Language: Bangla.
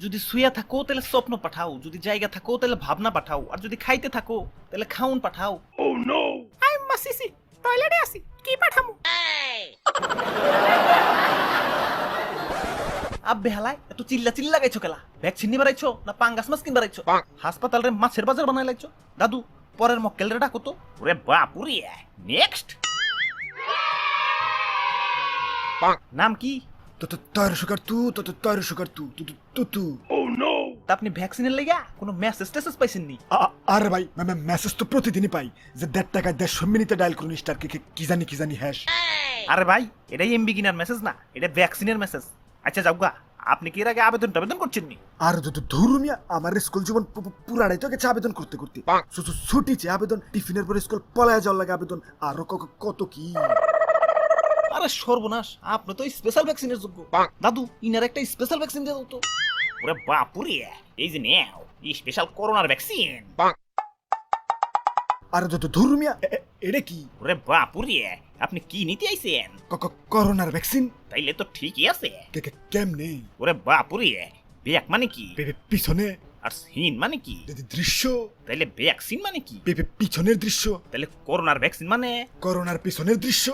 যদি শুয়ে থাকো তাহলে স্বপ্ন পাঠাও, যদি জায়গা থাকো তাহলে ভাবনা পাঠাও, আর যদি খাইতে থাকো তাহলে খাউন পাঠাও। আই মাসিসি টয়লেটে আসি কি পাঠামু? আব্বে হালায় এত চিল্লা চিল্লা গাইছো কেলা? ভ্যাকসিন নিবার আইছো না পাঙ্গাস মাছ কিনবার আইছো? হাসপাতাল রে মাছের বাজার বানাই লাইছো? দাদু পরের মক্কেল রে ডাকো তো। ওরে বাপুরে, নেক্সট নাম কি? তা আপনি ভ্যাকসিনের লেগা কোনো মেসেজ টেসেজ পাইছেন নি? আরে ভাই মেসেজ তো প্রতিদিনই পাই যে 1.5 টাকায় 150 মিনিটে ডায়াল করুন স্টার কি জানি হ্যাশ। আরে ভাই এটাই এমবি কিনার মেসেজ না, এটা ভ্যাকসিনের মেসেজ। আচ্ছা যাওগা, আপনি কি এর আগে আবেদন করছেন নি? আর ধরুমিয়া আমার স্কুল জীবন পুরাটাই তো গেছে আবেদন করতে ছুটি চেয়ে আবেদন, টিফিনের পরে স্কুল পলায় যাওয়ার লাগে আবেদন, আরো কত কি। আরে সর্বনাশ, আপনি তো স্পেশাল ভ্যাকসিনের যোগ্য। দাদু ইনার একটা স্পেশাল ভ্যাকসিন দিয়ে দাও তো। ওরে বাপুরে, এই যে নাও স্পেশাল করোনার ভ্যাকসিন। আর ধরুমিয়া এটা কি? ওরে বাপুরে, আপনি কি নিতে আইছেন? করোনার ভ্যাকসিন? তাইলে তো ঠিকই আছে। কেমনে? ওরে বাপুরে, ব্যাক মানে কি? পিছনে। আর সিন মানে কি? দৃশ্য। তাইলে ভ্যাকসিন মানে কি? পিছনের দৃশ্য। তাইলে করোনার ভ্যাকসিন মানে? করোনার পিছনের দৃশ্য।